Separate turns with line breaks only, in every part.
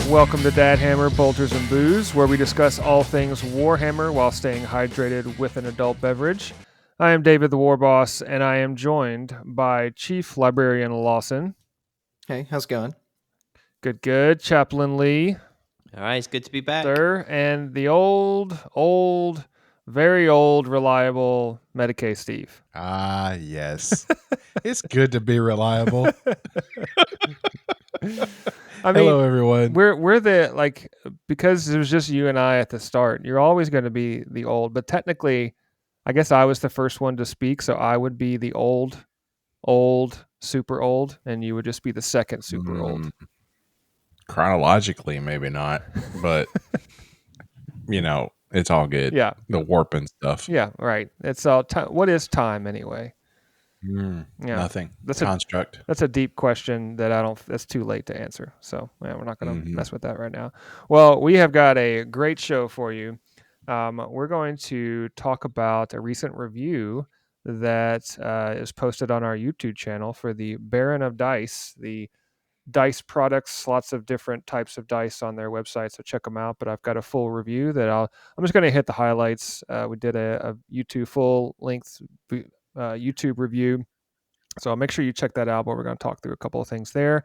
Welcome to Dad Hammer, Bolters, and Booze, where we discuss all things Warhammer while staying hydrated with an adult beverage. I am David the Warboss, and I am joined by Chief Librarian Lawson.
Hey, how's it going?
Good. Chaplain Lee.
All right, it's good to be back.
Sir, and the very old, reliable Medicae Steve.
Ah, yes. It's good to be reliable. Hello, everyone.
We're because it was just you and I at the start. You're always going to be the old, but technically, I guess I was the first one to speak, so I would be the old, super old, and you would just be the second super old.
Chronologically, maybe not, but it's all good.
Yeah,
the warp and stuff.
Yeah, right. It's all time. What is time anyway?
Nothing.
That's
construct.
That's a deep question that that's too late to answer. So we're not going to mess with that right now. Well, we have got a great show for you. We're going to talk about a recent review that is posted on our YouTube channel for the Baron of Dice, the dice products, lots of different types of dice on their website, so check them out. But I've got a full review that I'm just going to hit the highlights. We did a YouTube full-length YouTube review, so I'll make sure you check that out, but we're going to talk through a couple of things there.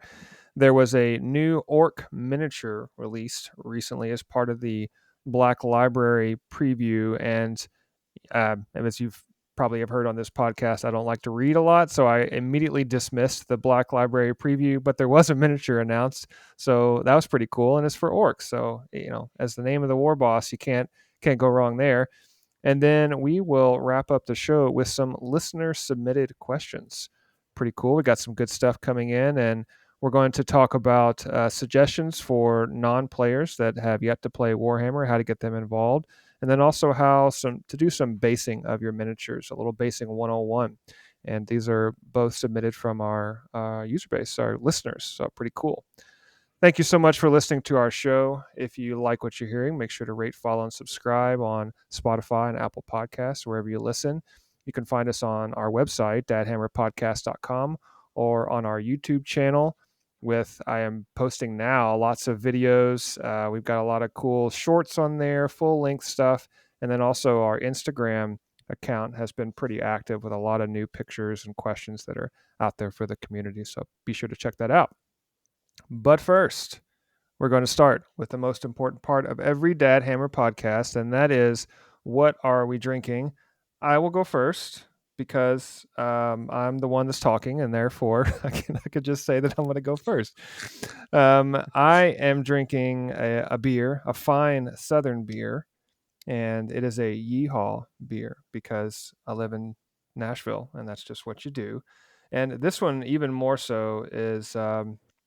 There was a new orc miniature released recently as part of the Black Library preview, and as you've probably have heard on this podcast, I don't like to read a lot, so I immediately dismissed the Black Library preview, but there was a miniature announced, so that was pretty cool, and it's for orcs, so as the name of the Warboss, you can't go wrong there. And then we will wrap up the show with some listener submitted questions. Pretty cool. We got some good stuff coming in, and we're going to talk about suggestions for non-players that have yet to play Warhammer, how to get them involved, and then also how to do some basing of your miniatures, a little basing 101. And these are both submitted from our user base, our listeners, so pretty cool. Thank you so much for listening to our show. If you like what you're hearing, make sure to rate, follow, and subscribe on Spotify and Apple Podcasts, wherever you listen. You can find us on our website, dadhammerpodcast.com, or on our YouTube channel. I am posting now lots of videos. We've got a lot of cool shorts on there, full-length stuff. And then also our Instagram account has been pretty active with a lot of new pictures and questions that are out there for the community. So be sure to check that out. But first, we're going to start with the most important part of every Dad Hammer podcast, and that is, what are we drinking? I will go first because I'm the one that's talking, and therefore I could just say that I'm going to go first. I am drinking a beer, a fine Southern beer, and it is a Yeehaw beer because I live in Nashville, and that's just what you do. And this one, even more so, is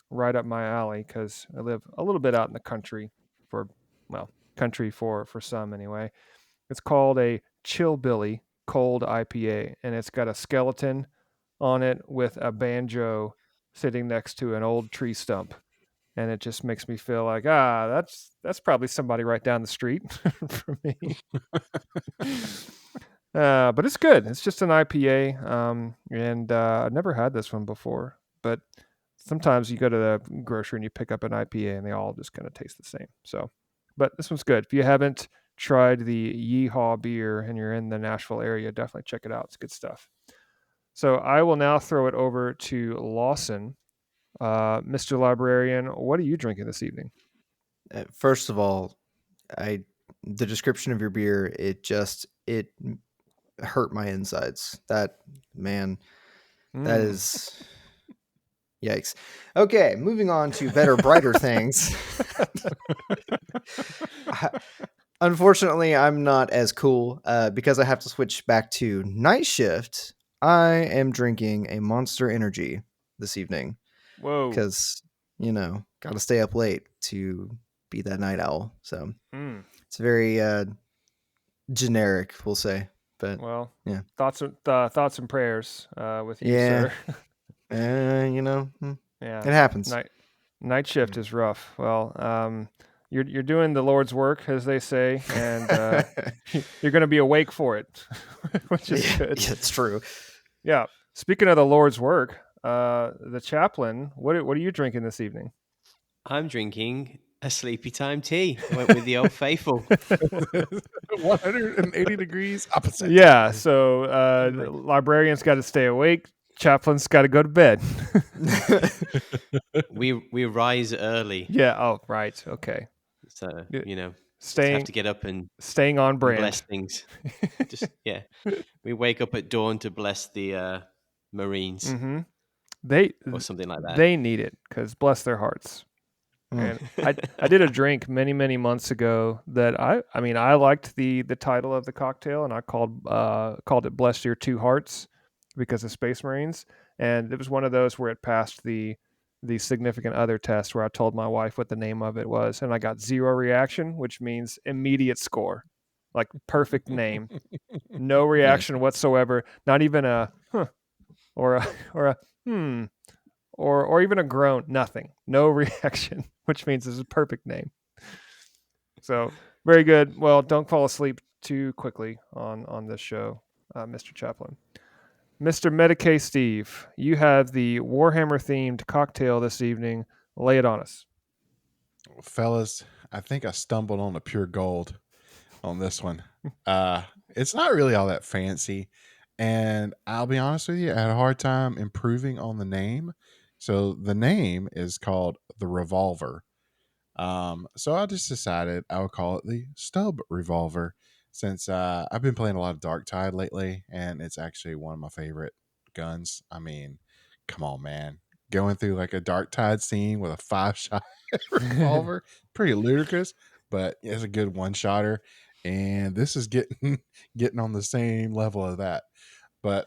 right up my alley because I live a little bit out in the country for some anyway. It's called a Chillbilly Cold IPA, and it's got a skeleton on it with a banjo sitting next to an old tree stump. And it just makes me feel like, that's probably somebody right down the street for me. But it's good. It's just an IPA, and I've never had this one before. But sometimes you go to the grocery and you pick up an IPA, and they all just kind of taste the same. So, but this one's good. If you haven't tried the Yeehaw beer and you're in the Nashville area, definitely check it out. It's good stuff. So I will now throw it over to Lawson. Mr. Librarian, what are you drinking this evening?
First of all, the description of your beer, it hurt my insides. That is yikes. Okay, moving on to better, brighter things. Unfortunately, I'm not as cool because I have to switch back to night shift. I am drinking a Monster Energy this evening.
Whoa.
Because, got to stay up late to be that night owl. So it's very generic, we'll say. But yeah,
thoughts and prayers with you, sir.
Yeah, it happens.
Night shift is rough. Well, you're doing the Lord's work, as they say, and you're going to be awake for it, which is good.
Yeah, it's true.
Yeah. Speaking of the Lord's work, the Chaplain, what are you drinking this evening?
I'm drinking A sleepy time tea. I went with the old faithful.
180 degrees opposite.
Yeah, so Librarian's got to stay awake. Chaplain's got to go to bed.
We rise early.
Yeah. Oh, right. Okay.
So,
Yeah.
just have to get up and
staying on brand.
bless things. We wake up at dawn to bless the Marines.
Mm-hmm.
Or something like that.
They need it because bless their hearts. And I did a drink many months ago that I liked the title of the cocktail, and I called it Bless Your Two Hearts because of Space Marines, and it was one of those where it passed the significant other test where I told my wife what the name of it was, and I got 0 reaction, which means immediate score, like perfect name, no reaction whatsoever, not even a huh or a hmm. Or even a groan, nothing, no reaction, which means it's a perfect name. So very good. Well, don't fall asleep too quickly on this show, Mr. Chaplain. Mr. Medicae Steve, you have the Warhammer themed cocktail this evening. Lay it on us.
Fellas, I think I stumbled on a pure gold on this one. It's not really all that fancy, and I'll be honest with you, I had a hard time improving on the name. So the name is called the Revolver. So I just decided I would call it the Stub Revolver, since I've been playing a lot of Dark Tide lately, and it's actually one of my favorite guns. I mean, come on, man. Going through like a Dark Tide scene with a 5-shot revolver, pretty ludicrous, but it's a good one-shotter. And this is getting on the same level of that. But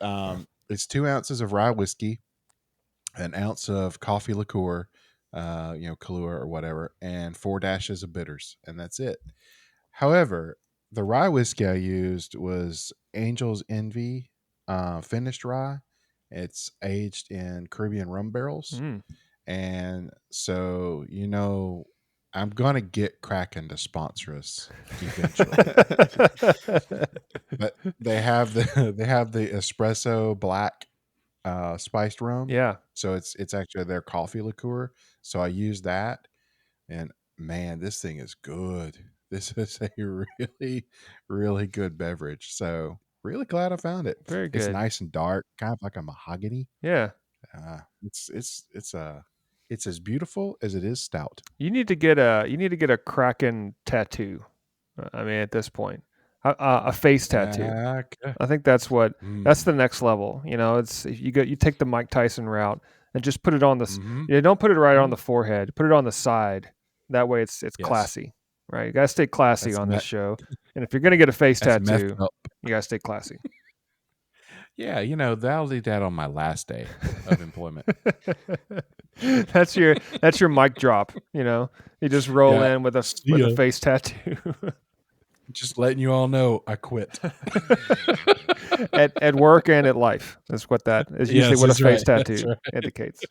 it's 2 ounces of rye whiskey, an ounce of coffee liqueur, Khaluha or whatever, and 4 dashes of bitters, and that's it. However, the rye whiskey I used was Angel's Envy finished rye. It's aged in Caribbean rum barrels. And so, I'm gonna get Kraken to sponsor us eventually. But they have the espresso black spiced rum.
Yeah.
So it's actually their coffee liqueur. So I use that, and man, this thing is good. This is a really, really good beverage. So really glad I found it.
Very good.
It's nice and dark, kind of like a mahogany.
Yeah.
It's as beautiful as it is stout.
You need to get a Kraken tattoo. At this point, a face tattoo.
Okay.
I think that's that's the next level. It's you take the Mike Tyson route and just put it on the. Don't put it right on the forehead. Put it on the side. That way, it's classy, right? You gotta stay classy on this show. And if you're gonna get a face tattoo, you gotta stay classy.
Yeah, that'll do that on my last day of employment.
That's your mic drop. You just roll in with a face tattoo.
Just letting you all know I quit.
at work and at life. That's what that is usually what a face tattoo indicates.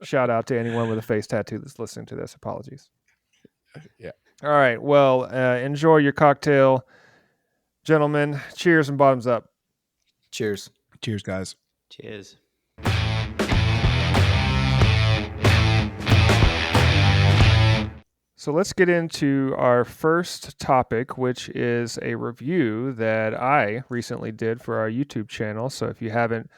Shout out to anyone with a face tattoo that's listening to this. Apologies.
Yeah.
All right. Well, enjoy your cocktail, gentlemen. Cheers and bottoms up.
Cheers.
Cheers, guys.
Cheers.
So let's get into our first topic, which is a review that I recently did for our YouTube channel. So if you haven't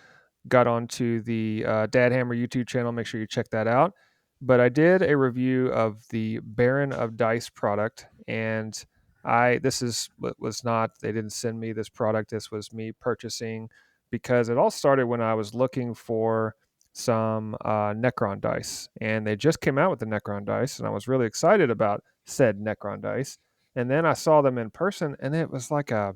got onto the Dad Hammer YouTube channel, make sure you check that out. But I did a review of the Baron of Dice product, and they didn't send me this product. This was me purchasing, because it all started when I was looking for some Necron dice, and they just came out with the Necron dice, and I was really excited about said Necron dice. And then I saw them in person, and it was like a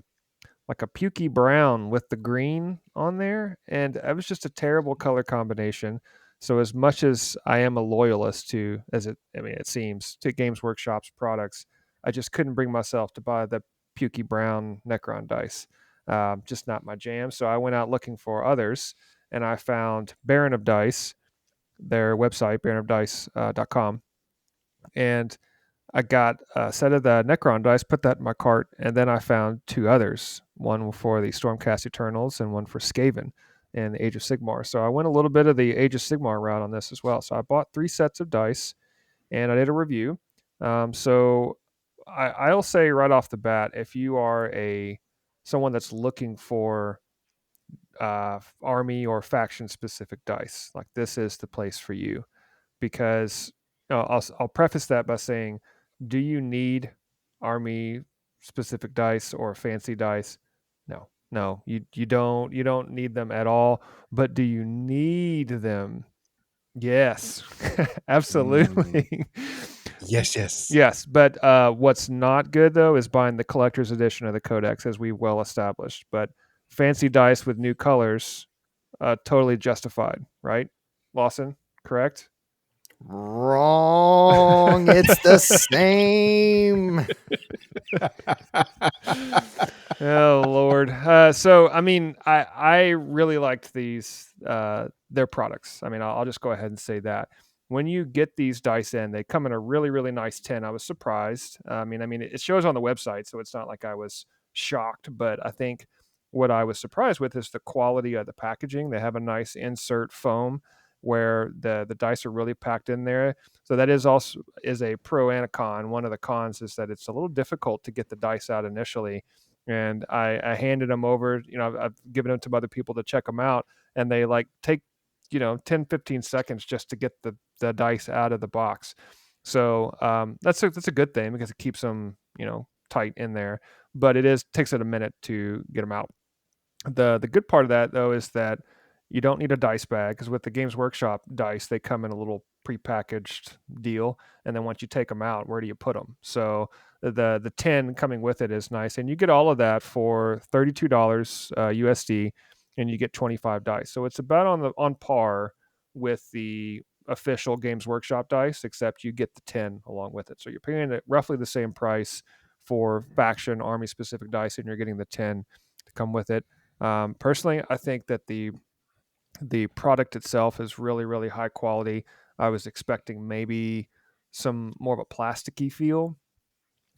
pukey brown with the green on there, and it was just a terrible color combination. So as much as I am a loyalist to, it seems, to Games Workshop's products, I just couldn't bring myself to buy the pukey brown Necron dice. Just not my jam. So I went out looking for others, and I found Baron of Dice, their website, baronofdice.com. And I got a set of the Necron dice, put that in my cart, and then I found 2 others, one for the Stormcast Eternals and one for Skaven and the Age of Sigmar. So I went a little bit of the Age of Sigmar route on this as well. So I bought 3 sets of dice, and I did a review. So I'll say right off the bat, if you are someone that's looking for army or faction specific dice, like this is the place for you, because I'll preface that by saying, do you need army specific dice or fancy dice? No, you don't need them at all. But do you need them? Yes, absolutely.
Yes.
Yes, but what's not good though is buying the collector's edition of the Codex, as we well established. But fancy dice with new colors, totally justified, right? Lawson, correct?
Wrong. It's the same.
Oh Lord. So I mean, I really liked these their products. I mean, I'll just go ahead and say that when you get these dice in, they come in a really really nice tin. I was surprised. I mean, it shows on the website, so it's not like I was shocked. But I think what I was surprised with is the quality of the packaging. They have a nice insert foam where the dice are really packed in there. So that is also is a pro and a con. One of the cons is that it's a little difficult to get the dice out initially, and I handed them over. I've given them to other people to check them out, and they like take 10-15 seconds just to get the dice out of the box. So that's a good thing because it keeps them tight in there, but takes it a minute to get them out. The good part of that though is that you don't need a dice bag, because with the Games Workshop dice, they come in a little prepackaged deal, and then once you take them out, where do you put them? So the tin coming with it is nice, and you get all of that for $32 USD, and you get 25 dice. So it's about on par with the official Games Workshop dice, except you get the tin along with it. So you're paying at roughly the same price for faction army specific dice, and you're getting the tin to come with it. Personally, I think that the product itself is really really high quality. I was expecting maybe some more of a plasticky feel,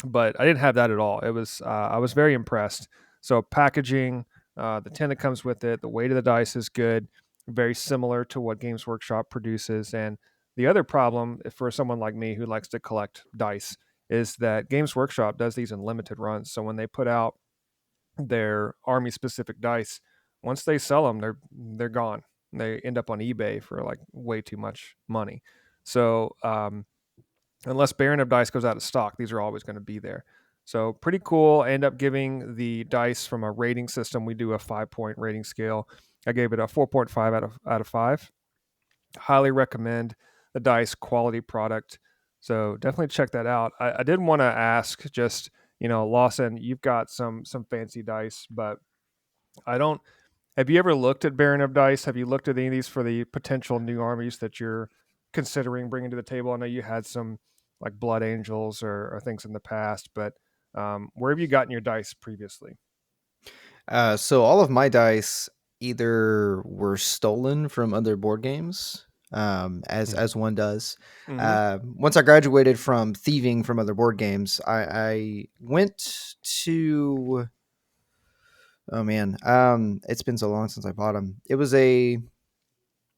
but I didn't have that at all. It was I was very impressed. So packaging, the tin that comes with it, the weight of the dice is good, very similar to what Games Workshop produces. And the other problem for someone like me who likes to collect dice is that Games Workshop does these in limited runs. So when they put out their army specific dice, once they sell them, they're gone. They end up on eBay for like way too much money. So unless Baron of Dice goes out of stock, these are always going to be there. So pretty cool. I end up giving the dice from a rating system. We do a 5-point rating scale. I gave it a 4.5 out of 5. Highly recommend the dice, quality product. So definitely check that out. I did want to ask, just Lawson, you've got some fancy dice, but I don't. Have you ever looked at Baron of Dice? Have you looked at any of these for the potential new armies that you're considering bringing to the table? I know you had some like Blood Angels or things in the past, but where have you gotten your dice previously?
So all of my dice either were stolen from other board games, as one does. Once I graduated from thieving from other board games, I went to. Oh man, it's been so long since I bought them. It was a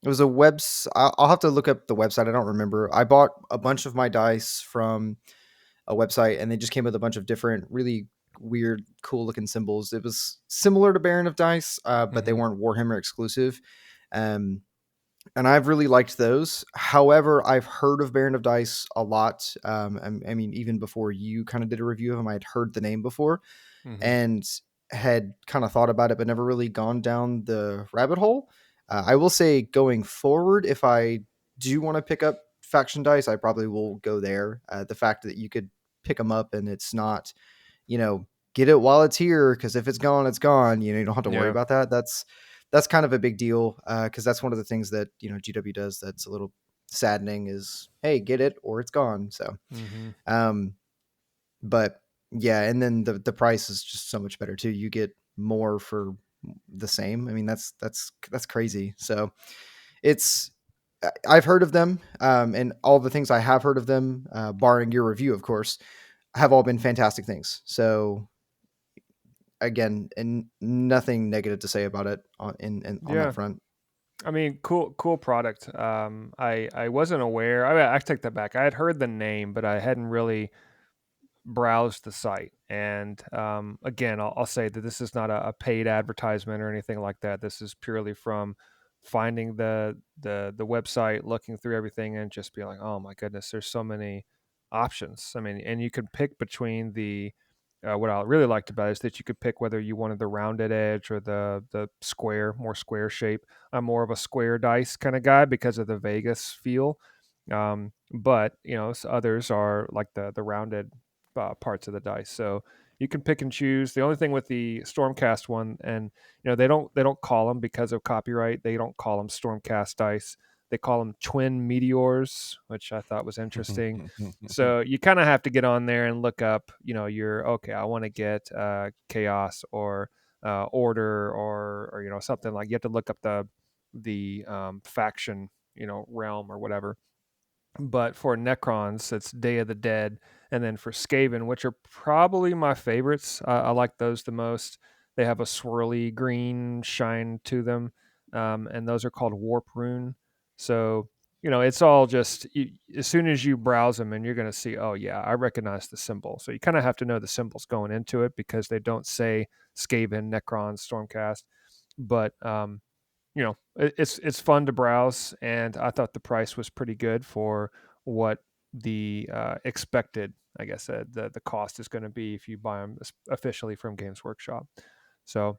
webs. I'll have to look up the website. I don't remember. I bought a bunch of my dice from a website, and they just came with a bunch of different, really weird, cool looking symbols. It was similar to Baron of Dice, but they weren't Warhammer exclusive. And I've really liked those. However, I've heard of Baron of Dice a lot. I mean, even before you kind of did a review of them, I'd heard the name before and had kind of thought about it, but never really gone down the rabbit hole. I will say, going forward, if I do want to pick up faction dice, I probably will go there. The fact that you could pick them up and it's not, get it while it's here, because if it's gone, it's gone. You don't have to worry about that. That's kind of a big deal, because that's one of the things that GW does that's a little saddening is, hey, get it or it's gone. So, but yeah, and then the price is just so much better too. You get more for the same. I mean, that's crazy. So I've heard of them, and all the things I have heard of them, barring your review, of course, have all been fantastic things. So again, and nothing negative to say about it on that front.
I mean, cool product. I wasn't aware. I take that back. I had heard the name, but I hadn't really browsed the site. And again, I'll say that this is not a paid advertisement or anything like that. This is purely from finding the website, looking through everything, and just being like, oh my goodness, there's so many options. I mean, and you can pick between the what I really liked about it is that you could pick whether you wanted the rounded edge or the square, more square shape. I'm more of a square dice kind of guy because of the Vegas feel. But others are like the rounded parts of the dice. So you can pick and choose. The only thing with the Stormcast one, and they don't call them because of copyright. They don't call them Stormcast dice. They call them twin meteors, which I thought was interesting. So you kind of have to get on there and look up. Your okay. I want to get chaos or order or something like. You have to look up the faction realm or whatever. But for Necrons, it's Day of the Dead, and then for Skaven, which are probably my favorites, I like those the most. They have a swirly green shine to them, and those are called Warp Rune. So it's all just as soon as you browse them, and you're going to see, oh yeah, I recognize the symbol. So you kind of have to know the symbols going into it because they don't say Skaven, Necron, Stormcast, but it's fun to browse, and I thought the price was pretty good for what the expected, I guess, the cost is going to be if you buy them officially from Games Workshop. So,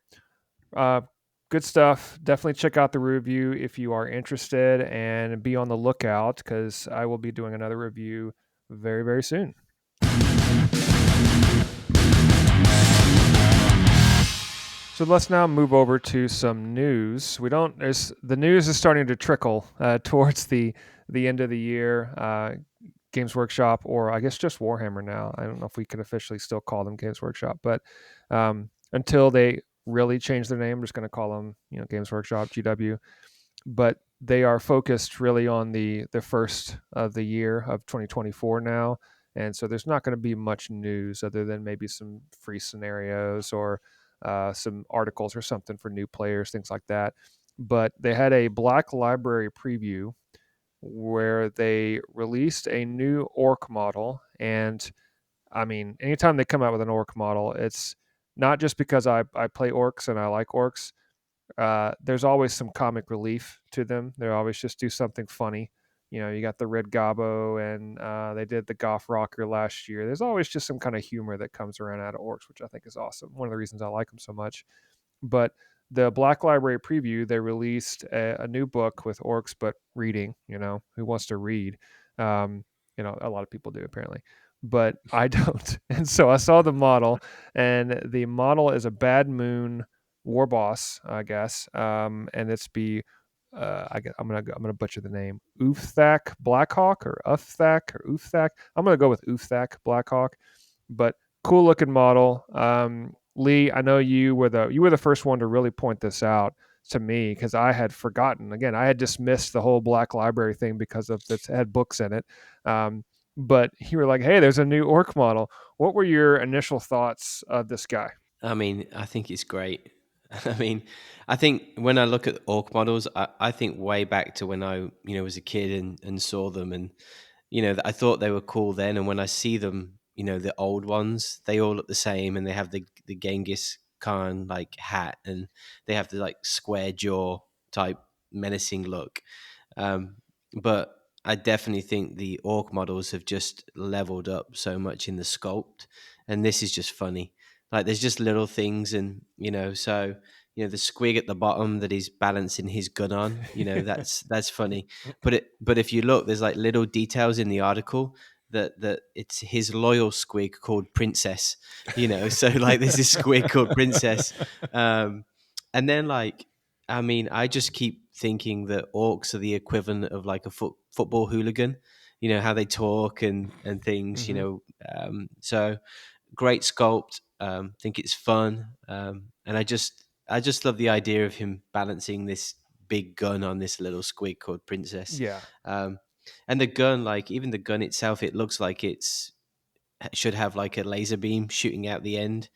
uh, good stuff. Definitely check out the review if you are interested, and be on the lookout because I will be doing another review very, very soon. So let's now move over to some news. The news is starting to trickle towards the end of the year. Games Workshop, or I guess just Warhammer now. I don't know if we could officially still call them Games Workshop, but until they really change their name, I'm just going to call them Games Workshop GW. But they are focused really on the first of the year of 2024 now, and so there's not going to be much news other than maybe some free scenarios or some articles or something for new players, things like that. But they had a Black Library preview where they released a new orc model. And I mean, anytime they come out with an orc model, it's not just because I play orcs and I like orcs. There's always some comic relief to them. They always just do something funny. You got the Red Gobbo, and they did the Goth Rocker last year. There's always just some kind of humor that comes around out of orcs, which I think is awesome. One of the reasons I like them so much. But the Black Library preview, they released a new book with orcs, but reading. Who wants to read? A lot of people do apparently, but I don't. And so I saw the model, and the model is a Bad Moon Warboss, I guess, and I'm gonna butcher the name. Uthak Blackhawk or Uthak or Uthak. I'm gonna go with Uthak Blackhawk, but cool looking model. Lee, I know you were the first one to really point this out to me because I had forgotten. Again, I had dismissed the whole Black Library thing because of it had books in it. But you were like, "Hey, there's a new orc model." What were your initial thoughts of this guy?
I mean, I think it's great. I mean, I think when I look at orc models, I think way back to when I was a kid and saw them, and I thought they were cool then. And when I see them, the old ones, they all look the same, and they have the Genghis Khan like hat, and they have the like square jaw type menacing look. But I definitely think the orc models have just leveled up so much in the sculpt, and this is just funny. Like there's just little things, and so the squig at the bottom that he's balancing his gun on, that's funny. But if you look, there's like little details in the article that it's his loyal squig called Princess, so like there's this squig called Princess, and then like I mean I just keep thinking that orcs are the equivalent of like a football hooligan, how they talk and things, so great sculpt. Think it's fun, and I just love the idea of him balancing this big gun on this little squig called Princess.
Yeah.
And the gun, like even the gun itself, it looks like should have like a laser beam shooting out the end.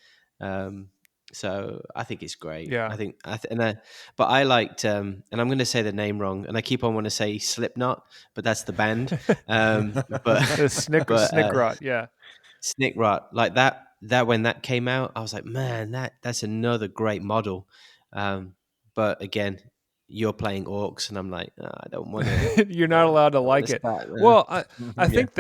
So I think it's great.
Yeah.
But I liked, and I'm going to say the name wrong, and I keep on want to say Slipknot, but that's the band. But
Snickrot, yeah.
Snickrot, like that when that came out, I was like, man, that's another great model. But again, you're playing orcs, and I'm like, I don't want to.
You're not allowed to like it. Well, I
Yeah.
think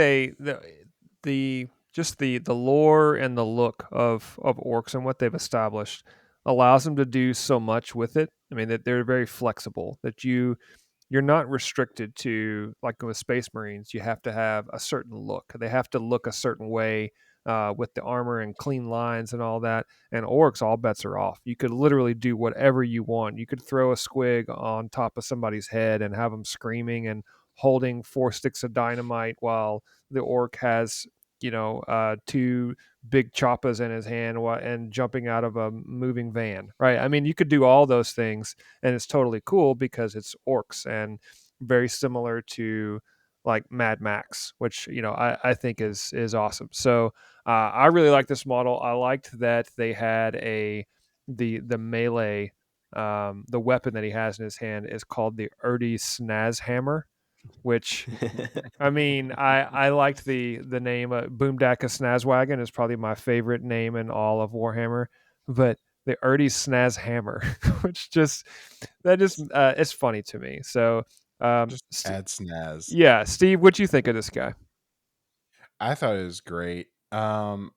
the just the lore and the look of orcs and what they've established allows them to do so much with it. I mean, that they're very flexible. That you're not restricted to, like with Space Marines, you have to have a certain look. They have to look a certain way with the armor and clean lines and all that. And orcs, all bets are off. You could literally do whatever you want. You could throw a squig on top of somebody's head and have them screaming and holding 4 sticks of dynamite while the orc has, two big choppas in his hand and jumping out of a moving van, right? I mean, you could do all those things, and it's totally cool because it's orcs and very similar to like Mad Max, which I think is awesome. So I really like this model. I liked that they had the melee. The weapon that he has in his hand is called the Erdi Snaz Hammer, which I mean, I liked the name. Boomdaka Snazwagon is probably my favorite name in all of Warhammer, but the Erdi Snaz Hammer, which it's funny to me. So
Just add snaz.
yeah, Steve, what do you think of this guy?
I thought it was great. I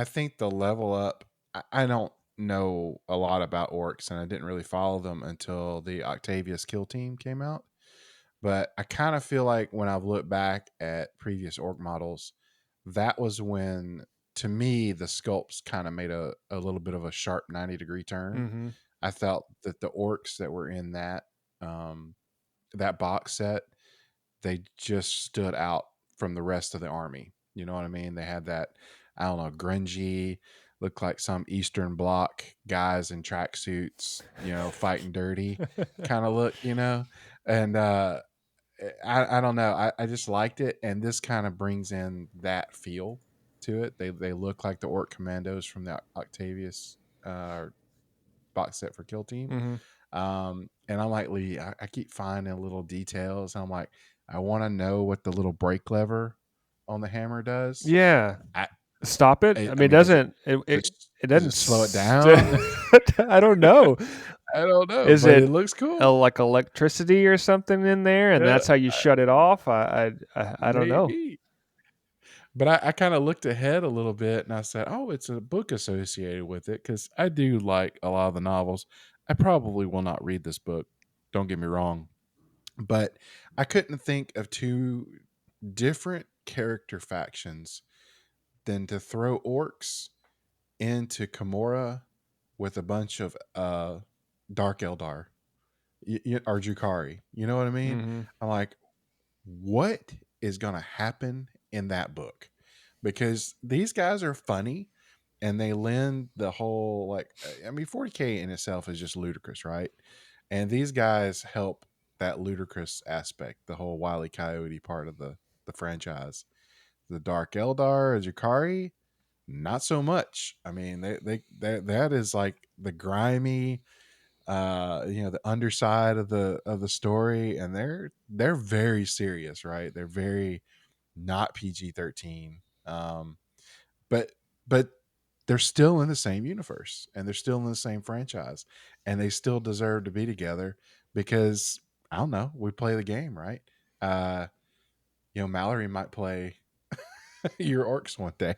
think the level up. I don't know a lot about orcs, and I didn't really follow them until the Octavius Kill Team came out. But I kind of feel like when I've looked back at previous orc models, that was when, to me, the sculpts kind of made a little bit of a sharp 90-degree turn.
Mm-hmm.
I felt that the orcs that were in that box set, they just stood out from the rest of the army. You know what I mean? They had that, I don't know, grungy, looked like some Eastern Bloc guys in tracksuits, fighting dirty kind of look, and I don't know. I just liked it, and this kind of brings in that feel to it. They look like the Orc Commandos from the Octavius box set for Kill Team.
Mm-hmm.
And I'm like, Lee, I keep finding little details. I'm like, I want to know what the little brake lever on the hammer does.
Yeah.
I,
Stop it. I mean, doesn't it doesn't
slow it down?
I don't know.
I don't know.
Is
but
it
it looks cool?
like electricity or something in there, and that's how you shut it off? I don't know.
But I kind of looked ahead a little bit, and I said, "Oh, it's a book associated with it," because I do like a lot of the novels. I probably will not read this book. Don't get me wrong, but I couldn't think of two different character factions than to throw orcs into Kimura with a bunch of Dark Eldar or Jukari. You know what I mean?
Mm-hmm.
I'm like, what is going to happen in that book? Because these guys are funny and they lend the whole, like, I mean, 40K in itself is just ludicrous, right? And these guys help that ludicrous aspect, the whole Wile E. Coyote part of the franchise. The Dark Eldar, Jukari, not so much. I mean, that is like the grimy, the underside of the story, and they're very serious, right? They're very not PG-13, but they're still in the same universe and they're still in the same franchise, and they still deserve to be together because I don't know, we play the game, right? Mallory might play your orcs one day,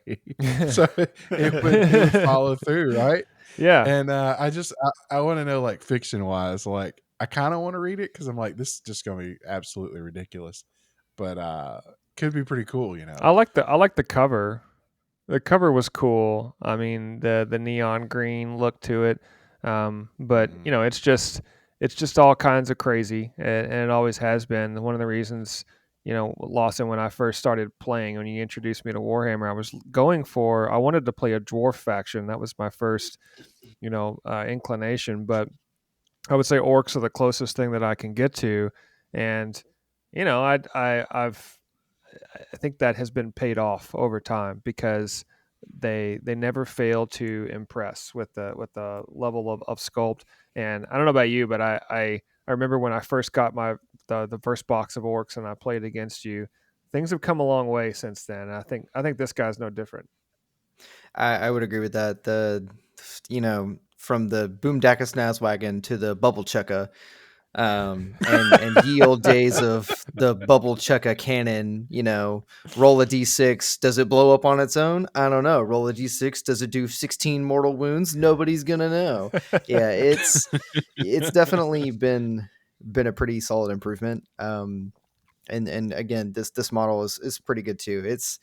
so it would follow through, right?
Yeah.
And I want to know, like, fiction wise, like, I kind of want to read it because I'm like, this is just gonna be absolutely ridiculous, but could be pretty cool,
I like the cover. The cover was cool. I mean, the neon green look to it, but it's just all kinds of crazy, and it always has been. One of the reasons, Lawson, when I first started playing, when you introduced me to Warhammer, I wanted to play a dwarf faction. That was my first, inclination. But I would say orcs are the closest thing that I can get to, and I think that has been paid off over time because they never fail to impress with the level of sculpt. And I don't know about you, but I remember when I first got the first box of orcs and I played against you. Things have come a long way since then. I think this guy's no different.
I would agree with that. From the Boom Daka Snazwagon to the Bubble Chukka, and ye old days of the Bubble Chukka cannon, roll a d6. Does it blow up on its own? I don't know. Roll a d6. Does it do 16 mortal wounds? Nobody's gonna know. Yeah, it's definitely been a pretty solid improvement. And again, this model is pretty good too. It's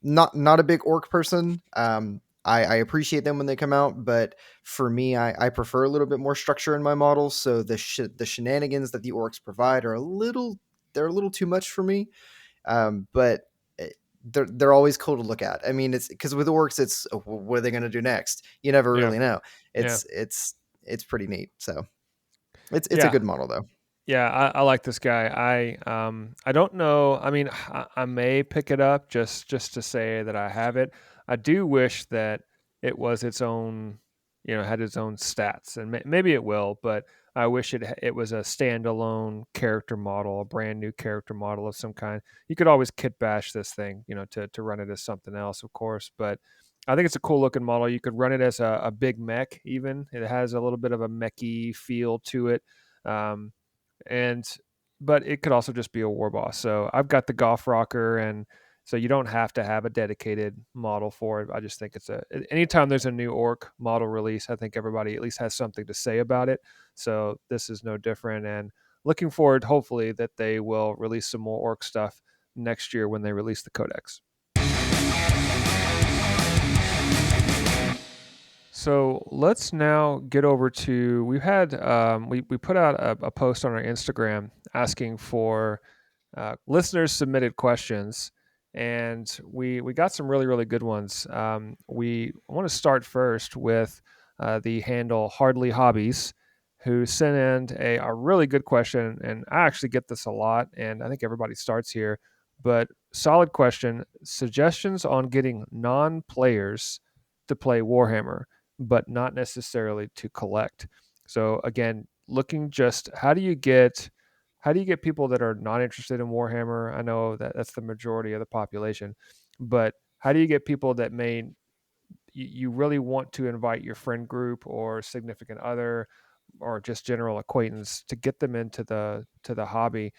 not a big orc person. I appreciate them when they come out, but for me, I prefer a little bit more structure in my models. So the shenanigans that the orcs provide are they're a little too much for me. But they're always cool to look at. I mean, it's because with orcs, it's what are they going to do next? You never really know. It's pretty neat. So it's a good model though.
Yeah, I like this guy. I don't know. I mean, I may pick it up just to say that I have it. I do wish that it was its own, had its own stats, and maybe it will. But I wish it was a standalone character model, a brand new character model of some kind. You could always kit bash this thing, to run it as something else, of course. But I think it's a cool looking model. You could run it as a big mech. Even it has a little bit of a mechy feel to it. Um, and but it could also just be a Warboss. So I've got the golf rocker, and so you don't have to have a dedicated model for it. I just think anytime there's a new orc model release, I think everybody at least has something to say about it. So this is no different, and looking forward, hopefully, that they will release some more orc stuff next year when they release the codex. So let's now get over to, we've had we put out a post on our Instagram asking for listeners submitted questions, and we got some really good ones. We want to start first with the handle Hardly Hobbies, who sent in a really good question, and I actually get this a lot, and I think everybody starts here, but solid question: suggestions on getting non-players to play Warhammer, but not necessarily to collect. So again, looking just how do you get people that are not interested in Warhammer? I know that that's the majority of the population, but how do you get people that you really want to invite your friend group or significant other or just general acquaintance to get them into the hobby?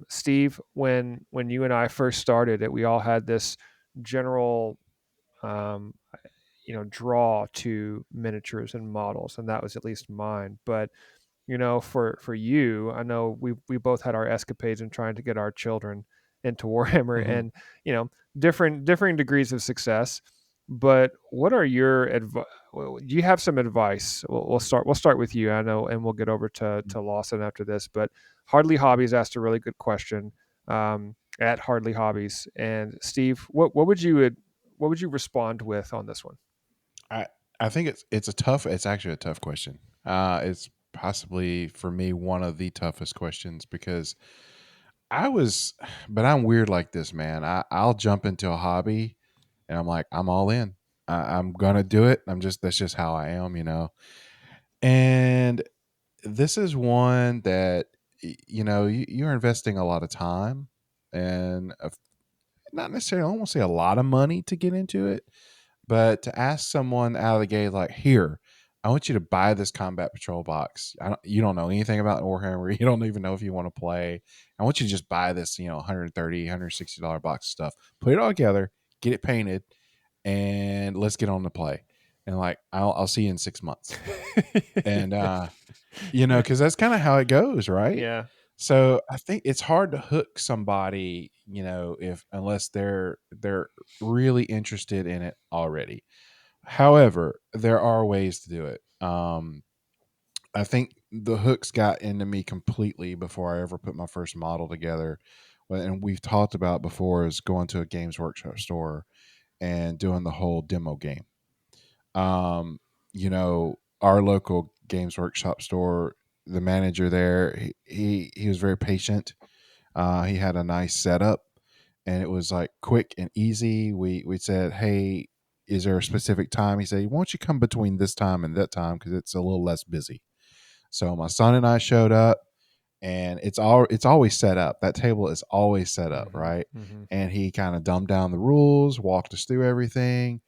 Steve, when you and I first started it, we all had this general um, draw to miniatures and models, and that was at least mine. But for you, I know we both had our escapades in trying to get our children into Warhammer,
Mm-hmm.
and differing degrees of success. But what are your advice? Do you have some advice? We'll start with you. I know, and we'll get over to Lawson after this. But Hardly Hobbies asked a really good question at Hardly Hobbies, and Steve, what would you respond with on this one?
I I think it's actually a tough question. It's possibly for me one of the toughest questions because but I'm weird like this, man. I'll jump into a hobby and I'm like, I'm all in. I'm gonna do it. That's just how I am. And this is one that you're investing a lot of time and not necessarily, I won't say a lot of money to get into it, but to ask someone out of the gate, like, here, I want you to buy this combat patrol box. You don't know anything about Warhammer. You don't even know if you want to play. I want you to just buy this, $130, $160 box of stuff. Put it all together, get it painted, and let's get on to play. And like, I'll see you in 6 months. And because that's kind of how it goes, right?
Yeah.
So I think it's hard to hook somebody, if unless they're really interested in it already. However, there are ways to do it. I think the hooks got into me completely before I ever put my first model together. And we've talked about before is going to a Games Workshop store and doing the whole demo game. Our local Games Workshop store, the manager there, he was very patient. He had a nice setup, and it was like quick and easy. We said, "Hey, is there a specific time?" He said, "Why don't you come between this time and that time because it's a little less busy." So my son and I showed up, and it's always set up. That table is always set up, right? And he kind of dumbed down the rules, walked us through everything,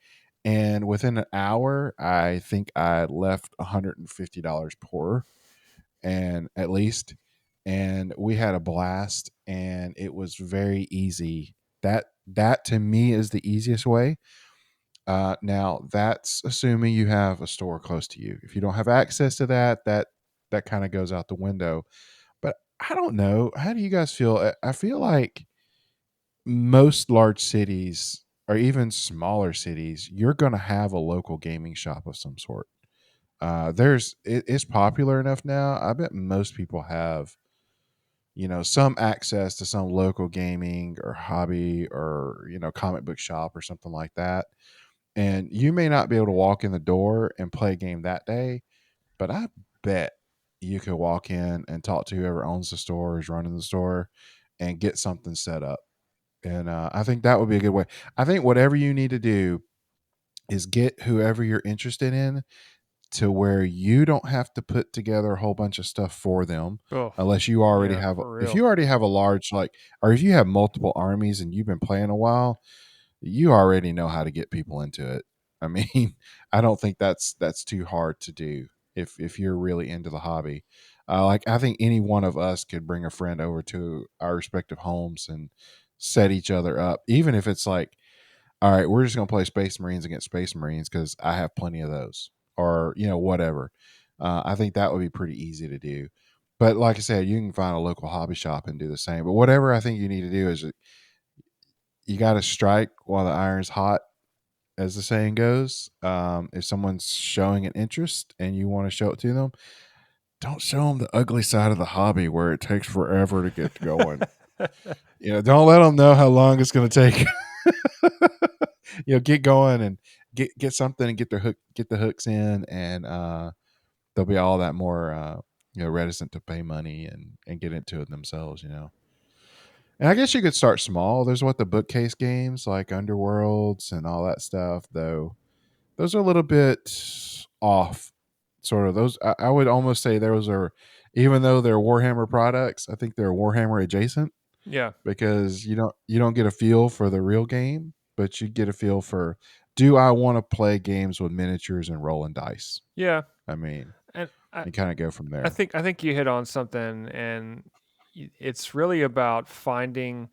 and within an hour, I think I left $150 poorer, and at least, and we had a blast, and it was very easy. That to me is the easiest way. Now that's assuming you have a store close to you. If you don't have access to that kind of goes out the window. But I don't know. How do you guys feel? I feel like most large cities or even smaller cities, you're going to have a local gaming shop of some sort. It's popular enough now. I bet most people have, some access to some local gaming or hobby or, comic book shop or something like that. And you may not be able to walk in the door and play a game that day, but I bet you could walk in and talk to whoever owns the store, is running the store, and get something set up. And I think that would be a good way. I think whatever you need to do is get whoever you're interested in to where you don't have to put together a whole bunch of stuff for them, unless you already have. If you already have a large or if you have multiple armies and you've been playing a while, you already know how to get people into it. I mean, I don't think that's too hard to do if you're really into the hobby. I think any one of us could bring a friend over to our respective homes and set each other up, even if it's like, all right, we're just going to play Space Marines against Space Marines because I have plenty of those, or whatever. I think that would be pretty easy to do. But like I said, you can find a local hobby shop and do the same. But whatever I think you need to do is you got to strike while the iron's hot, as the saying goes. If someone's showing an interest and you want to show it to them, don't show them the ugly side of the hobby where it takes forever to get going. Don't let them know how long it's going to take. Get going and get something and get the hooks in, and they'll be all that more reticent to pay money and get into it themselves. And I guess you could start small. There's the bookcase games like Underworlds and all that stuff, though. Those are a little bit off. Sort of those. I would almost say those are, even though they're Warhammer products, I think they're Warhammer adjacent.
Yeah.
Because you don't get a feel for the real game, but you get a feel for, do I want to play games with miniatures and rolling dice?
Yeah.
I mean,
and
you kind of go from there.
I think you hit on something, and it's really about finding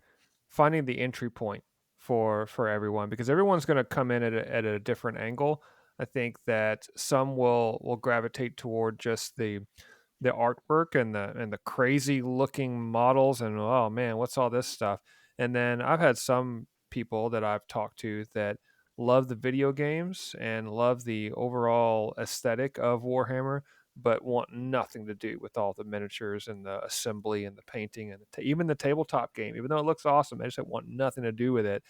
the entry point for everyone, because everyone's going to come in at a different angle. I think that some will gravitate toward just the artwork and the crazy looking models, and oh man, what's all this stuff? And then I've had some people that I've talked to that love the video games and love the overall aesthetic of Warhammer, but want nothing to do with all the miniatures and the assembly and the painting and even the tabletop game. Even though it looks awesome, they just want nothing to do with it.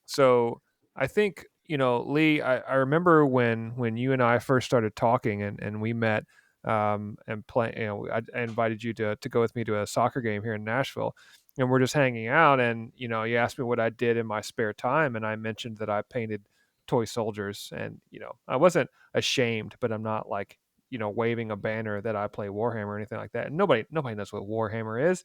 So I think, Lee, I remember when you and I first started talking, and we met, and play. I invited you to go with me to a soccer game here in Nashville, and we're just hanging out. And you asked me what I did in my spare time, and I mentioned that I painted toy soldiers, and I wasn't ashamed, but I'm not like waving a banner that I play Warhammer or anything like that. And nobody knows what Warhammer is.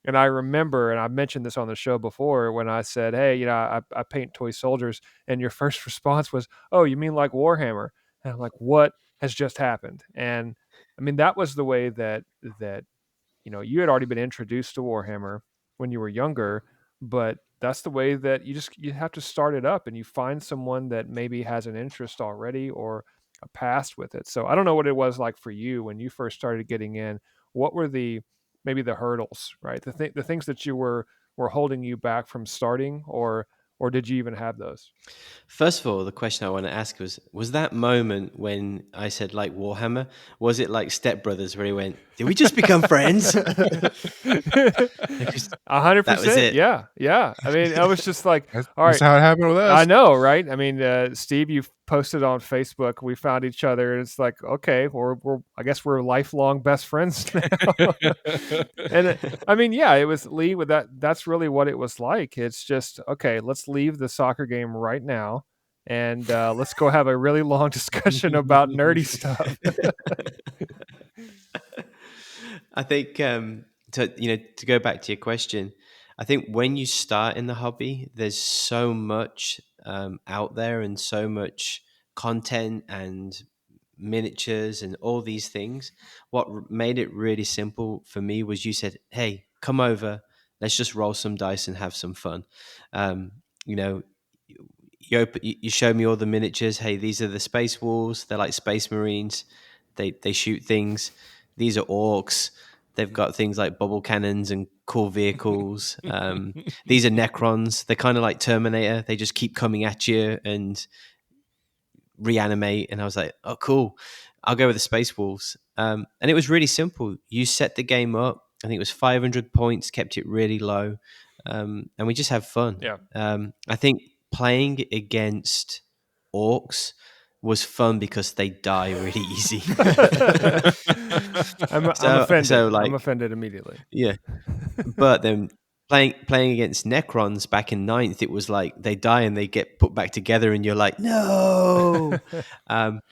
And I remember, and I mentioned this on the show before, when I said, "Hey, I paint toy soldiers," and your first response was, "Oh, you mean like Warhammer?" And I'm like, "What has just happened?" And I mean, that was the way that you had already been introduced to Warhammer when you were younger, but that's the way that you have to start it up, and you find someone that maybe has an interest already or a past with it. So I don't know what it was like for you when you first started getting in. What were maybe the hurdles, right? The things that you were holding you back from starting, or did you even have those?
First of all, the question I want to ask was that moment when I said like Warhammer, was it like Step Brothers where he went, did we just become friends?
100%. Yeah. I mean, I was just like,
That's
all right.
how it happened with us.
I know, right? I mean, Steve, posted on Facebook. We found each other, and it's like, okay, we're I guess we're lifelong best friends now. And I mean, yeah, it was Lee with that. That's really what it was like. It's just, okay, let's leave the soccer game right now, and let's go have a really long discussion about nerdy stuff.
I think to go back to your question, I think when you start in the hobby, there's so much out there and so much content and miniatures and all these things. What made it really simple for me was you said, "Hey, come over. Let's just roll some dice and have some fun." Um, you know, you showed me all the miniatures. Hey, these are the space wolves. They're like space marines. They shoot things. These are orcs. They've got things like bubble cannons and cool vehicles. These are Necrons. They're kind of like Terminator. They just keep coming at you and reanimate. And I was like, oh, cool. I'll go with the Space Wolves. And it was really simple. You set the game up. I think it was 500 points, kept it really low. And we just have fun.
Yeah.
I think playing against orcs was fun because they die really easy.
I'm offended.
Like,
I'm offended immediately.
Yeah. But then playing against Necrons back in 9th, it was like they die and they get put back together and you're like, no. But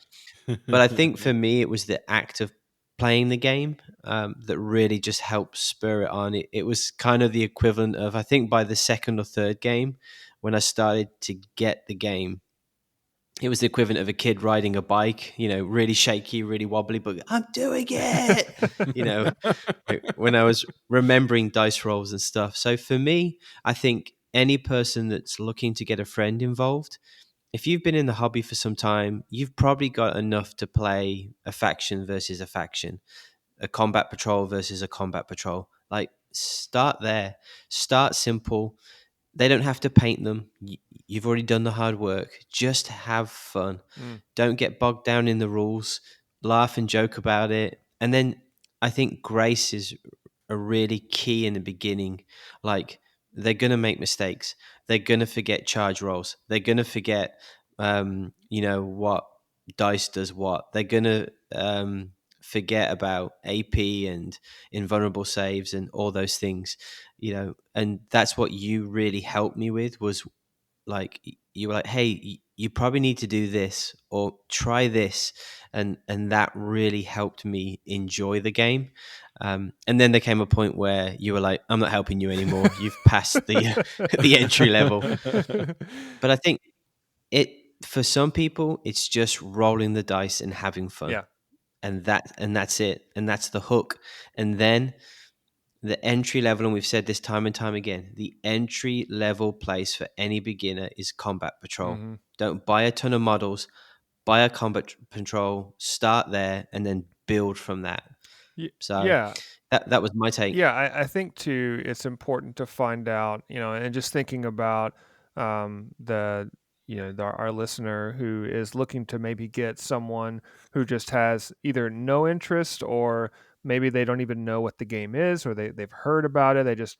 I think for me, it was the act of playing the game that really just helped spur it on. It was kind of the equivalent of, I think by the second or third game, when I started to get the game, it was the equivalent of a kid riding a bike, really shaky, really wobbly, but I'm doing it, when I was remembering dice rolls and stuff. So for me, I think any person that's looking to get a friend involved, if you've been in the hobby for some time, you've probably got enough to play a faction versus a faction, a combat patrol versus a combat patrol. Like, start there, start simple. They don't have to paint them. You've already done the hard work. Just have fun. Don't get bogged down in the rules. Laugh and joke about it. And then I think grace is a really key in the beginning. Like, they're going to make mistakes. They're going to forget charge rolls. They're going to forget, what dice does what. They're going to forget about AP and invulnerable saves and all those things, and that's what you really helped me with, was like, you were like, hey, you probably need to do this or try this, and that really helped me enjoy the game. And then there came a point where you were like, I'm not helping you anymore. You've passed the the entry level. But I think for some people, it's just rolling the dice and having fun.
Yeah.
And that's it. And that's the hook. And then the entry level, and we've said this time and time again, the entry level place for any beginner is combat patrol.
Mm-hmm.
Don't buy a ton of models, buy a combat patrol, start there, and then build from that. So
yeah,
that was my take.
Yeah, I think too, it's important to find out, and just thinking about our listener who is looking to maybe get someone who just has either no interest, or maybe they don't even know what the game is, or they've heard about it.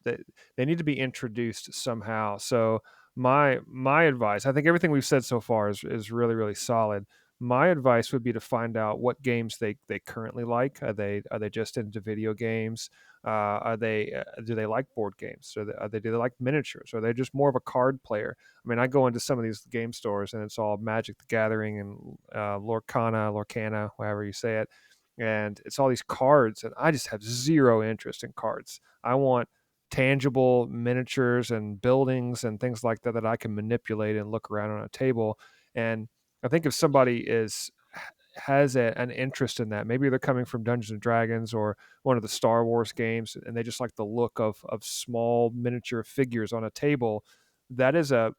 They need to be introduced somehow. So my advice, I think everything we've said so far is really, really solid. My advice would be to find out what games they currently like. Are they just into video games? Do they like board games? Do they like miniatures? Are they just more of a card player? I mean, I go into some of these game stores and it's all Magic the Gathering and Lorcana, however you say it, and it's all these cards, and I just have zero interest in cards. I want tangible miniatures and buildings and things like that I can manipulate and look around on a table. And I think if somebody has an interest in that, maybe they're coming from Dungeons and Dragons or one of the Star Wars games, and they just like the look of small miniature figures on a table. That is a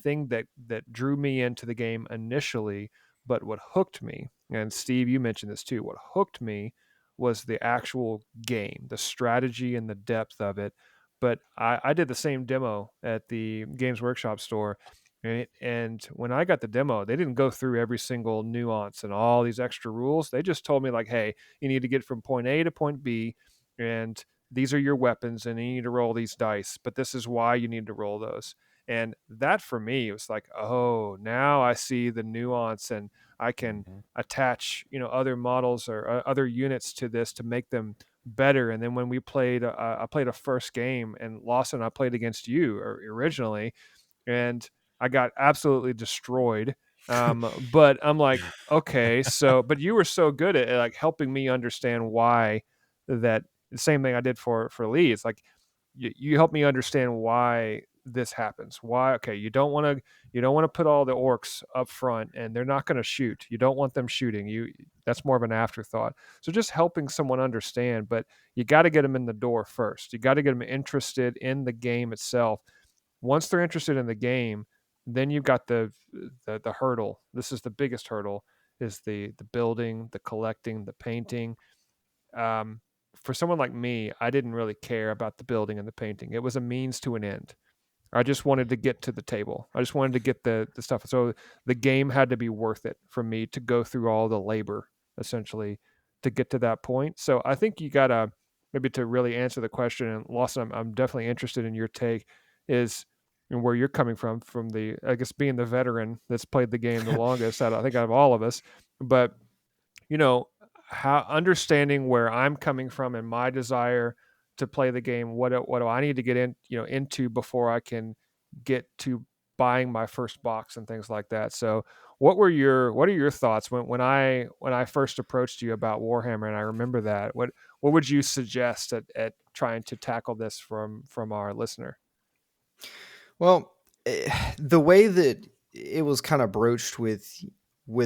thing that drew me into the game initially. But what hooked me, and Steve, you mentioned this too, what hooked me was the actual game, the strategy and the depth of it. But I did the same demo at the Games Workshop store. And when I got the demo, they didn't go through every single nuance and all these extra rules. They just told me, like, hey, you need to get from point A to point B, and these are your weapons, and you need to roll these dice, but this is why you need to roll those. And that for me was like, oh, now I see the nuance, and I can attach, other models or other units to this to make them better. And then when we played, I played a first game, and Lawson, I played against you originally, and I got absolutely destroyed. But I'm like, okay, but you were so good at like helping me understand why that. The same thing I did for Lee. It's like you help me understand why this happens. Why? Okay, you don't want to put all the orcs up front, and they're not going to shoot. You don't want them shooting. That's more of an afterthought. So just helping someone understand, but you got to get them in the door first. You got to get them interested in the game itself. Once they're interested in the game, then you've got the hurdle. This is the biggest hurdle: is the building, the collecting, the painting. um, for someone like me, I didn't really care about the building and the painting. It was a means to an end. I just wanted to get to the table. I just wanted to get the stuff. So the game had to be worth it for me to go through all the labor, essentially, to get to that point. So I think you gotta, maybe to really answer the question, and Lawson, I'm definitely interested in your take, is and where you're coming from the, I guess, being the veteran that's played the game the longest I think out of all of us. But you know how understanding where I'm coming from and my desire to play the game, what do I need to get into before I can get to buying my first box and things like that. So what are your thoughts when I first approached you about Warhammer, and I remember that, what would you suggest at trying to tackle this from our listener?
Well, the way that it was kind of broached with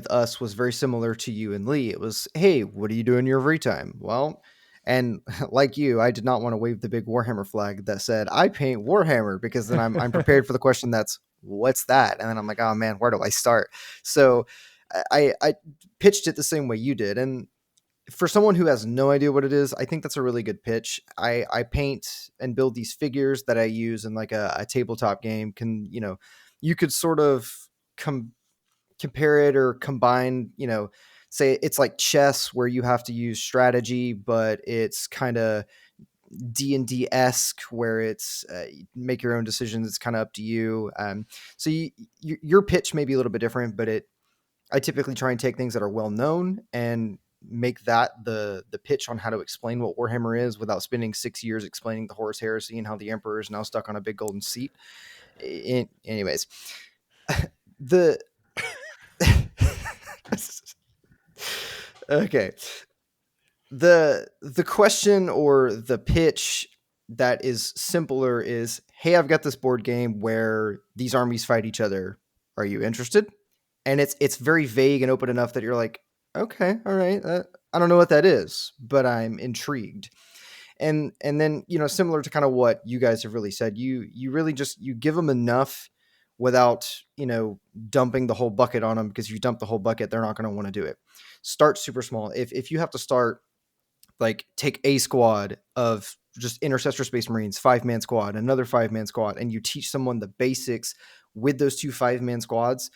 us was very similar to you and Lee. It was, hey, what do you do in your free time? Well, and like you, I did not want to wave the big Warhammer flag that said I paint Warhammer, because then I'm prepared for the question that's what's that, and then I'm like, oh man, where do I start? So I pitched it the same way you did, and for someone who has no idea what it is, I think that's a really good pitch. I paint and build these figures that I use in like a tabletop game. You could sort of compare it or combine, say it's like chess where you have to use strategy, but it's kind of D&D esque where it's make your own decisions. It's kind of up to you. So your pitch may be a little bit different, but I typically try and take things that are well known and make that the pitch on how to explain what Warhammer is without spending 6 years explaining the Horus Heresy and how the Emperor is now stuck on a big golden seat. Anyways, the okay, the question or the pitch that is simpler is, hey, I've got this board game where these armies fight each other. Are you interested? And it's very vague and open enough that you're like, okay, all right, I don't know what that is, but I'm intrigued. And then similar to kind of what you guys have really said, you really just you give them enough without dumping the whole bucket on them, because if you dump the whole bucket, they're not going to want to do it. Start super small. If you have to start, like, take a squad of just Intercessor Space Marines, 5-man squad, another 5-man squad, and you teach someone the basics with those 2 5-man squads,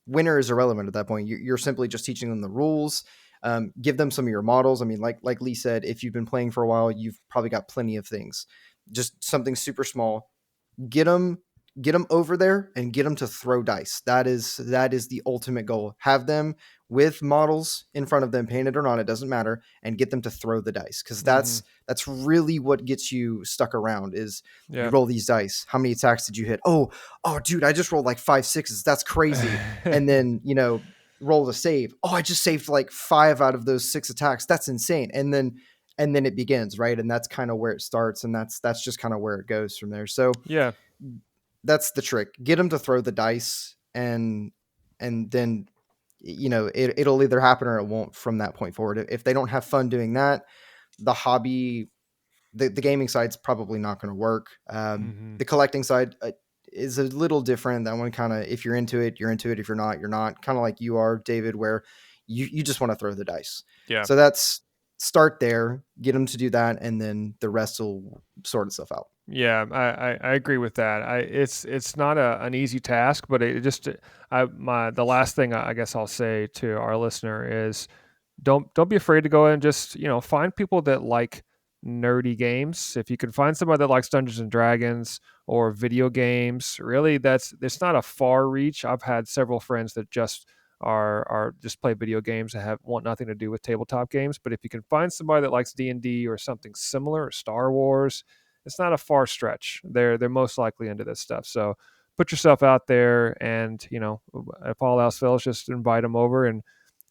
winner is irrelevant at that point. You're simply just teaching them the rules. Give them some of your models. I mean, like Lee said, if you've been playing for a while, you've probably got plenty of things. Just something super small. Get them over there and get them to throw dice. That is the ultimate goal. Have them with models in front of them, painted or not, it doesn't matter, and get them to throw the dice, because that's really what gets you stuck around. Is you roll these dice. How many attacks did you hit? Oh, dude, I just rolled like 5 6s. That's crazy. And then roll the save. Oh, I just saved like 5 out of those 6 attacks. That's insane. And then it begins, right? And that's kind of where it starts, and that's just kind of where it goes from there. So
Yeah,
that's the trick. Get them to throw the dice, and then it'll either happen or it won't from that point forward. If they don't have fun doing that, the hobby, the gaming side's probably not going to work. The collecting side is a little different. That one kind of, if you're into it, you're into it. If you're not, you're not. Kind of like you are, David, where you just want to throw the dice.
Yeah.
So that's, start there, get them to do that, and then the rest will sort itself out.
Yeah, I agree with that. It's not an easy task, but it just the last thing I guess I'll say to our listener is don't be afraid to go and just find people that like nerdy games. If you can find somebody that likes Dungeons and Dragons or video games, really, it's not a far reach. I've had several friends that just are just play video games and want nothing to do with tabletop games. But if you can find somebody that likes D&D or something similar, or Star Wars, it's not a far stretch. They're most likely into this stuff. So put yourself out there, and if all else fails, just invite them over and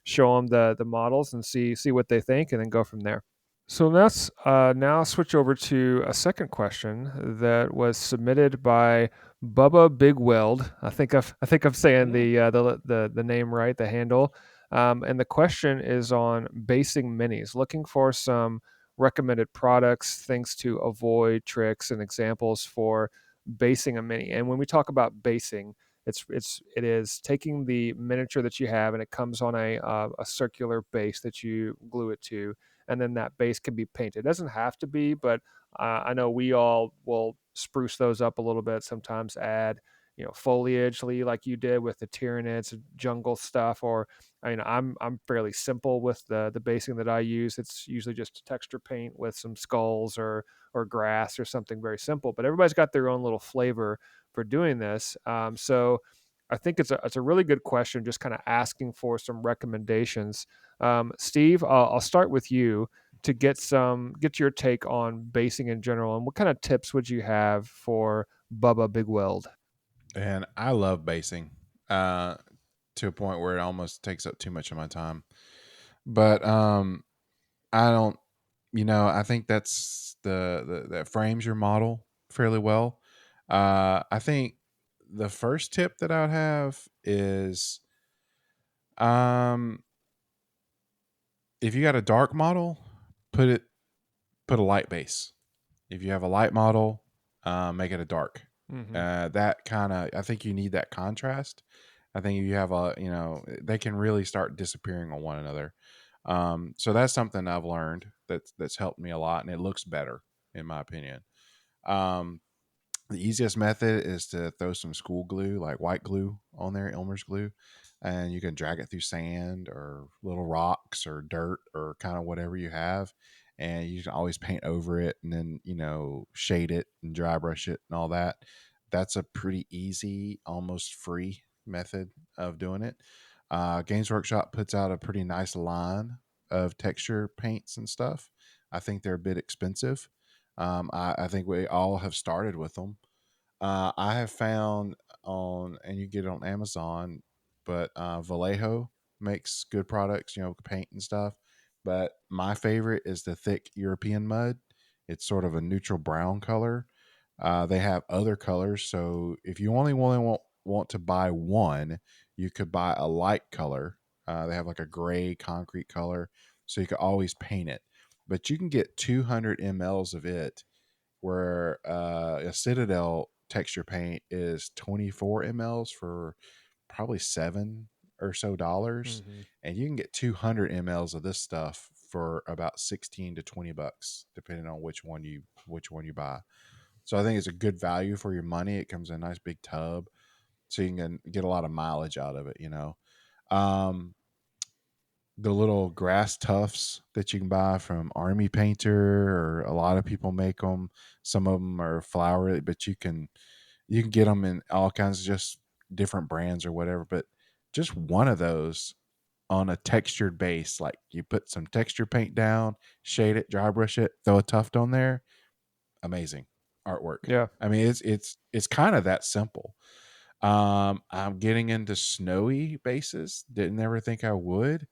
show them the models and see what they think, and then go from there. So let's now switch over to a second question that was submitted by Bubba Big Weld. I think I'm saying the name right, the handle. And the question is on basing minis, looking for some recommended products, things to avoid, tricks, and examples for basing a mini. And when we talk about basing, it is taking the miniature that you have, and it comes on a circular base that you glue it to, and then that base can be painted. It doesn't have to be, but I know we all will spruce those up a little bit. Sometimes add, foliage, like you did with the Tyranids jungle stuff. Or I'm fairly simple with the basing that I use. It's usually just a texture paint with some skulls or grass or something very simple. But everybody's got their own little flavor for doing this. So I think it's a really good question, just kind of asking for some recommendations. Steve, I'll start with you to get your take on basing in general, and what kind of tips would you have for Bubba Big Weld?
And I love basing to a point where it almost takes up too much of my time. But I don't, I think that's that frames your model fairly well. I think the first tip that I would have is um if you got a dark model, put a light base. If you have a light model, make it a dark. That kind of, I think you need that contrast. I think you have they can really start disappearing on one another. So that's something I've learned that's helped me a lot, and it looks better in my opinion. Um, the easiest method is to throw some school glue, like white glue, on there, Elmer's glue, and you can drag it through sand or little rocks or dirt or kind of whatever you have. And you can always paint over it and then, shade it and dry brush it and all that. That's a pretty easy, almost free method of doing it. Games Workshop puts out a pretty nice line of texture paints and stuff. I think they're a bit expensive. I think we all have started with them. I have found and you get it on Amazon, but Vallejo makes good products, paint and stuff. But my favorite is the thick European mud. It's sort of a neutral brown color. They have other colors, so if you only want to buy one, you could buy a light color. They have like a gray concrete color, so you could always paint it. But you can get 200 mLs of it, where a Citadel texture paint is 24 mLs for probably $7 or so, and you can get 200 mLs of this stuff for about 16 to $20, depending on which one you buy. So I think it's a good value for your money. It comes in a nice big tub, so you can get a lot of mileage out of it. Um, the little grass tufts that you can buy from Army Painter, or a lot of people make them. Some of them are flowery, but you can get them in all kinds of just different brands or whatever. But just one of those on a textured base, like you put some texture paint down, shade it, dry brush it, throw a tuft on there. Amazing artwork.
Yeah.
I mean, it's kind of that simple. I'm getting into snowy bases. Didn't ever think I would.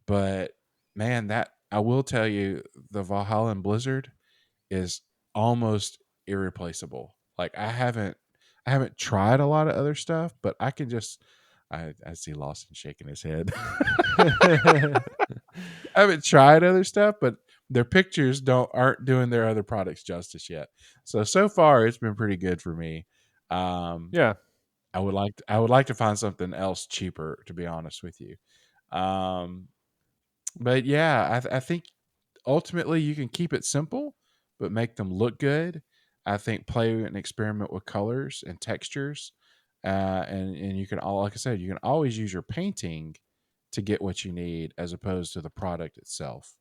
But man, that I will tell you, the Valhalla Blizzard is almost irreplaceable. Like I haven't tried a lot of other stuff, but I can just I see Lawson shaking his head. I haven't tried other stuff, but their pictures aren't doing their other products justice yet. So far it's been pretty good for me.
Yeah.
I would like to find something else cheaper, to be honest with you. But yeah, I think ultimately you can keep it simple, but make them look good. I think play and experiment with colors and textures, and you can like I said, you can always use your painting to get what you need, as opposed to the product itself.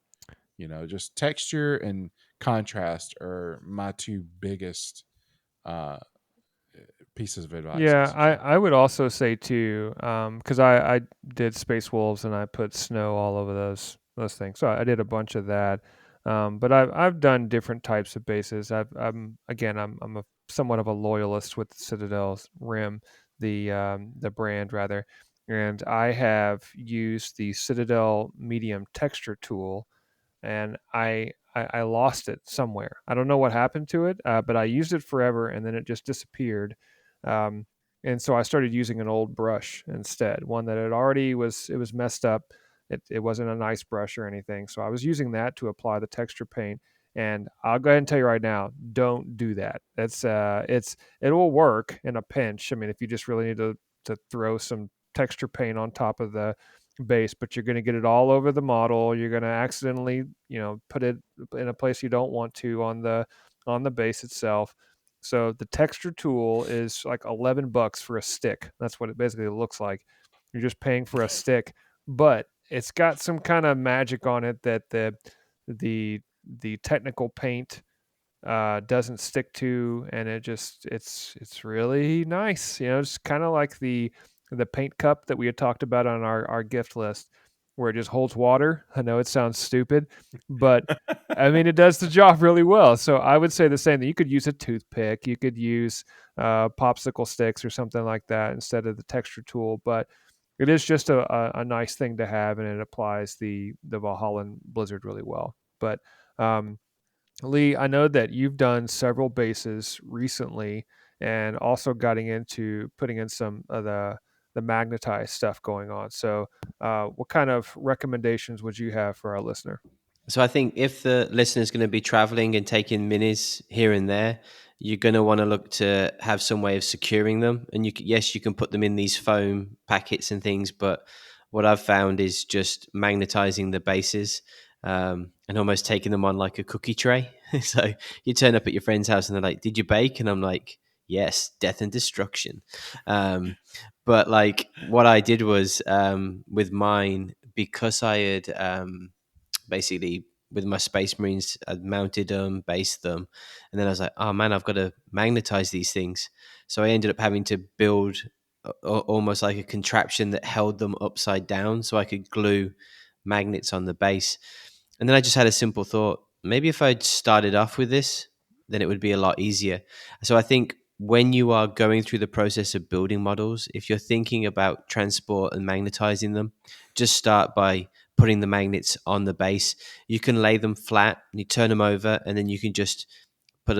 Just texture and contrast are my two biggest uh, pieces of advice,
Yeah, I,
essentially.
I would also say too, because I did Space Wolves and I put snow all over those things. So I did a bunch of that. But I've done different types of bases. I'm a somewhat of a loyalist with Citadel's Rim, the brand rather, and I have used the Citadel Medium Texture tool, and I lost it somewhere. I don't know what happened to it, but I used it forever and then it just disappeared. Um, and so I started using an old brush instead, one that had already it was messed up. It wasn't a nice brush or anything. So I was using that to apply the texture paint. And I'll go ahead and tell you right now, don't do that. It will work in a pinch. I mean, if you just really need to throw some texture paint on top of the base, but you're going to get it all over the model. You're going to accidentally, put it in a place you don't want to on the base itself. So the texture tool is like $11 for a stick. That's what it basically looks like. You're just paying for a stick, but it's got some kind of magic on it that the the technical paint doesn't stick to, and it's really nice. It's kind of like the paint cup that we had talked about on our gift list, where it just holds water. I know it sounds stupid, but I mean it does the job really well. So I would say the same thing. You could use a toothpick, you could use popsicle sticks or something like that instead of the texture tool, but it is just a nice thing to have, and it applies the Valhalla Blizzard really well. But Lee, I know that you've done several bases recently, and also getting into putting in some of the magnetized stuff going on. So, what kind of recommendations would you have for our listener?
So I think if the listener's going to be traveling and taking minis here and there, you're going to want to look to have some way of securing them. And yes, you can put them in these foam packets and things, but what I've found is just magnetizing the bases and almost taking them on like a cookie tray. So you turn up at your friend's house and they're like, "Did you bake?" And I'm like, "Yes, death and destruction." Um, but like what I did was with mine, because I had basically with my Space Marines, I'd mounted them, based them, and then I was like, oh man, I've got to magnetize these things. So I ended up having to build almost like a contraption that held them upside down so I could glue magnets on the base. And then I just had a simple thought, maybe if I'd started off with this, then it would be a lot easier. So I think when you are going through the process of building models, if you're thinking about transport and magnetizing them, just start by putting the magnets on the base. You can lay them flat, you turn them over, and then you can just put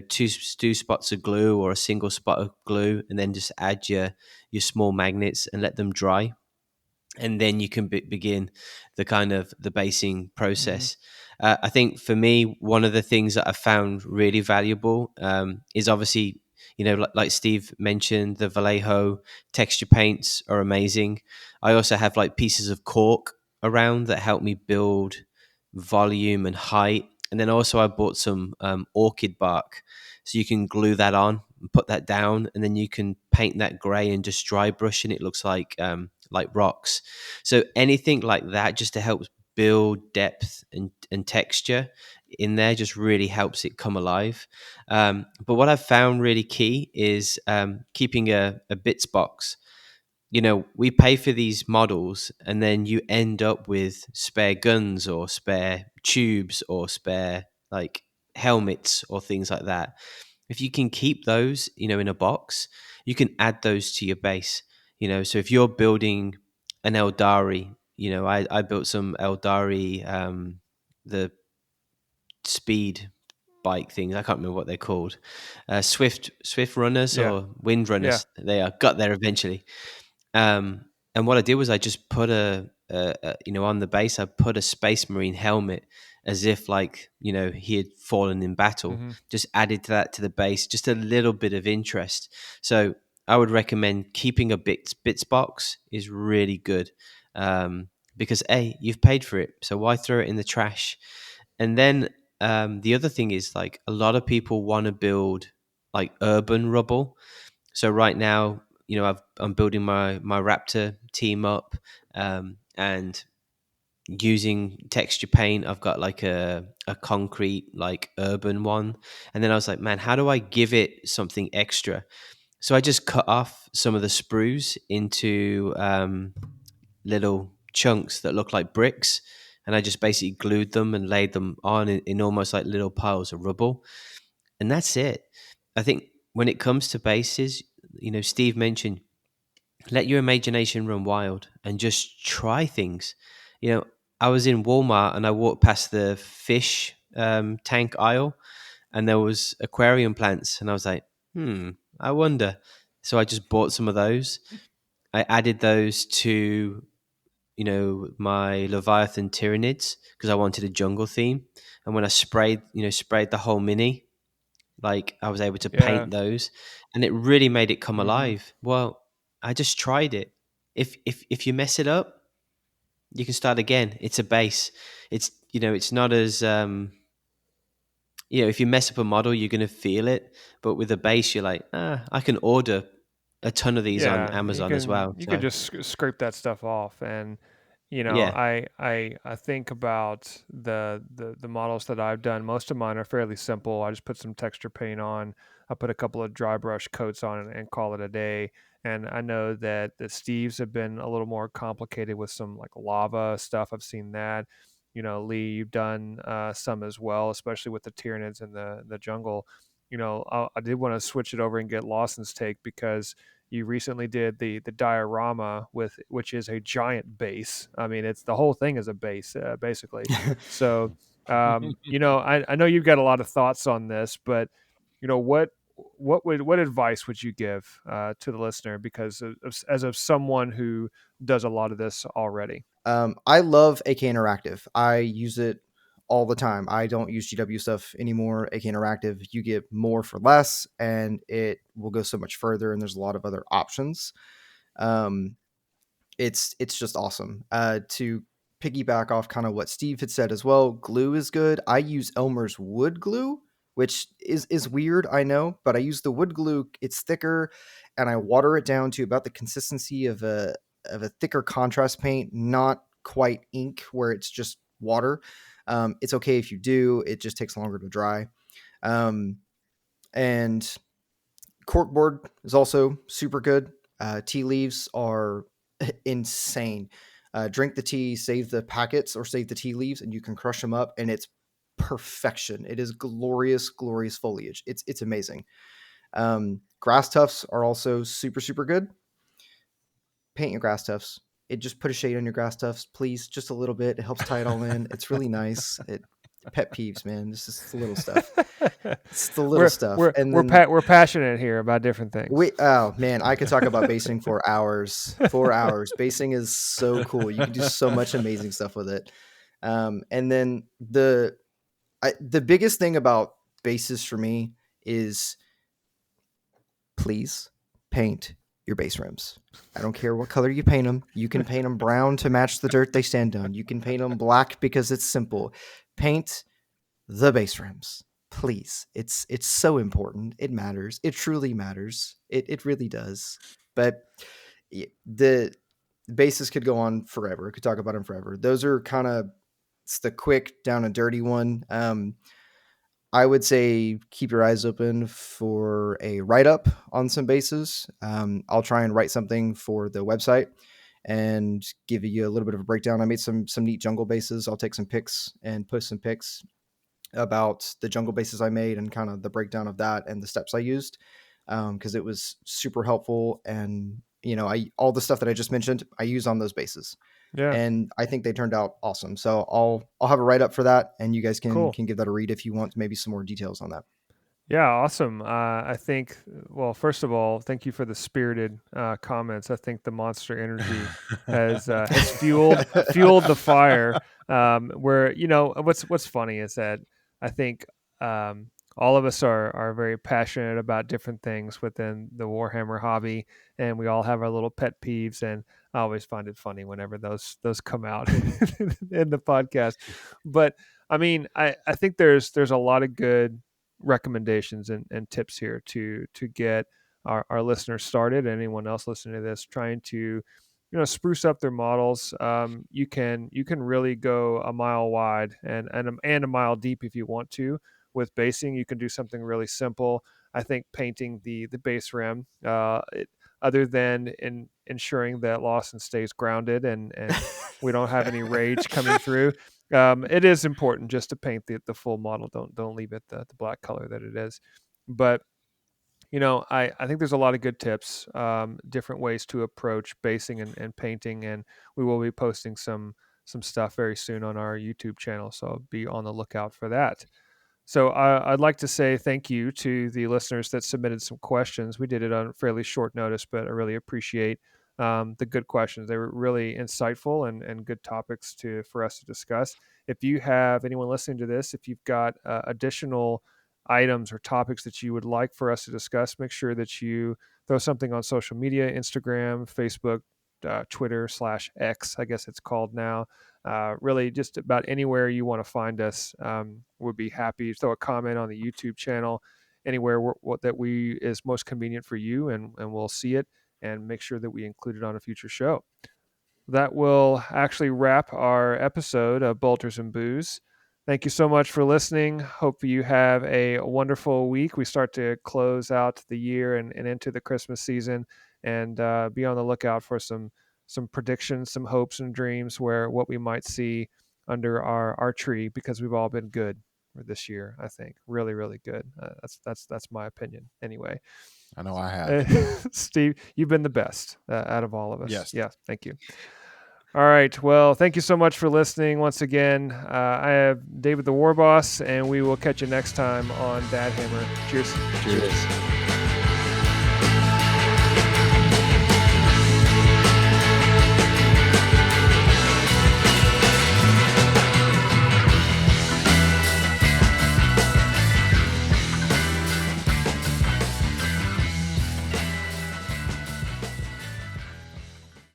two spots of glue or a single spot of glue, and then just add your small magnets and let them dry, and then you can begin the kind of the basing
Mm-hmm.
process. I think for me, one of the things that I found really valuable is obviously, like Steve mentioned, the Vallejo texture paints are amazing. I also have like pieces of cork around that help me build volume and height. And then also I bought some orchid bark, so you can glue that on and put that down, and then you can paint that gray and just dry brush, and it looks like rocks. So anything like that, just to help build depth and texture in there, just really helps it come alive. But what I've found really key is keeping a bits box. We pay for these models and then you end up with spare guns or spare tubes or spare like helmets or things like that. If you can keep those, in a box, you can add those to your base. So if you're building an Eldari, I built some Eldari, the speed bike things. I can't remember what they're called. Swift runners
Yeah,
or wind
yeah.
runners. They are got there eventually. And what I did was I just put on the base, I put a Space Marine helmet as if like, he had fallen in battle,
Mm-hmm.
just added to that to the base, just a little bit of interest. So I would recommend keeping a bits box is really good. Because you've paid for it. So why throw it in the trash? And then the other thing is like a lot of people want to build like urban rubble. So right now, I'm building my Raptor team up, and using texture paint. I've got like a concrete, like urban one. And then I was like, man, how do I give it something extra? So I just cut off some of the sprues into little chunks that look like bricks. And I just basically glued them and laid them on in almost like little piles of rubble. And that's it. I think when it comes to bases, Steve mentioned, let your imagination run wild and just try things. I was in Walmart and I walked past the fish tank aisle, and there was aquarium plants, and I was like, I wonder. So I just bought some of those. I added those to my Leviathan Tyranids because I wanted a jungle theme. And when I sprayed the whole mini, like I was able to
Yeah.
paint those, and it really made it come
Mm-hmm.
alive. Well, I just tried it. If you mess it up, you can start again. It's a base. It's not as if you mess up a model, you're going to feel it. But with a base, you're like, I can order a ton of these on
Yeah, you
Amazon as
can
well.
you can
So
just scrape that stuff off, and
yeah,
I think about the models that I've done. Most of mine are fairly simple. I just put some texture paint on. I put a couple of dry brush coats on and call it a day. And I know that the Steves have been a little more complicated with some like lava stuff. I've seen that. Lee, you've done some as well, especially with the Tyranids and the jungle. I did want to switch it over and get Lawson's take because you recently did the diorama which is a giant base. I mean, it's the whole thing is a base basically. So I know you've got a lot of thoughts on this, but what advice would you give to the listener because as of someone who does a lot of this already?
I love AK Interactive. I use it all the time. I don't use GW stuff anymore. AK Interactive, you get more for less, and it will go so much further. And there's a lot of other options. Um, it's just awesome. To piggyback off kind of what Steve had said as well, glue is good. I use Elmer's wood glue, which is weird, I know, but I use the wood glue. It's thicker, and I water it down to about the consistency of a thicker contrast paint, not quite ink where it's just water. It's okay if you do. It just takes longer to dry. And corkboard is also super good. Tea leaves are insane. Drink the tea, save the packets or save the tea leaves, and you can crush them up, and it's perfection. It is glorious, glorious foliage. It's amazing. Grass tufts are also super, super good. Paint your grass tufts. It just put a shade on your grass tufts, please, just a little bit. It helps tie it all in. It's really nice. Pet peeves, man. This is the little stuff. It's the little stuff. And then
we're passionate here about different things.
oh man, I could talk about basing for hours. 4 hours. Basing is so cool. You can do so much amazing stuff with it. And then the biggest thing about bases for me is please paint your base rims. I don't care what color you paint them. You can paint them brown to match the dirt they stand on. You can paint them black because it's simple. Paint the base rims, please. It's so important. It matters. It truly matters. It really does. But the bases could go on forever. I could talk about them forever. Those are kind of, it's the quick down and dirty one. I would say keep your eyes open for a write-up on some bases. I'll try and write something for the website and give you a little bit of a breakdown. I made some neat jungle bases. I'll take some pics and post some pics about the jungle bases I made and kind of the breakdown of that and the steps I used, because it was super helpful. And all the stuff that I just mentioned, I use on those bases.
Yeah.
And I think they turned out awesome. So I'll have a write up for that, and you guys can give that a read if you want maybe some more details on that.
Yeah, awesome. I think, well, first of all, thank you for the spirited comments. I think the Monster Energy has fueled the fire. Where what's funny is that I think all of us are very passionate about different things within the Warhammer hobby, and we all have our little pet peeves. And I always find it funny whenever those come out in the podcast. But I mean, I think there's a lot of good recommendations and tips here to get our listeners started. Anyone else listening to this trying to spruce up their models. You can really go a mile wide and a mile deep if you want to with basing. You can do something really simple. I think painting the base rim, other than ensuring that Lawson stays grounded and we don't have any rage coming through. It is important just to paint the full model. Don't leave it the black color that it is. But I think there's a lot of good tips, different ways to approach basing and painting, and we will be posting some stuff very soon on our YouTube channel. So be on the lookout for that. So I'd like to say thank you to the listeners that submitted some questions. We did it on fairly short notice, but I really appreciate the good questions. They were really insightful and good topics for us to discuss. If you have anyone listening to this, if you've got additional items or topics that you would like for us to discuss, make sure that you throw something on social media, Instagram, Facebook, Twitter /X, I guess it's called now. Really just about anywhere you want to find us. Would be happy to throw a comment on the YouTube channel, anywhere that is most convenient for you, and we'll see it and make sure that we include it on a future show. That will actually wrap our episode of Bolters and Booze. Thank you so much for listening. Hope you have a wonderful week. We start to close out the year and into the Christmas season, and be on the lookout for some predictions, some hopes and dreams where what we might see under our tree, because we've all been good for this year. I think really, really good. That's my opinion anyway.
I know I have.
Steve, you've been the best out of all of us.
Yes.
Yeah. Thank you. All right. Well, thank you so much for listening. Once again, I have David the Warboss, and we will catch you next time on Dad Hammer. Cheers.
Cheers.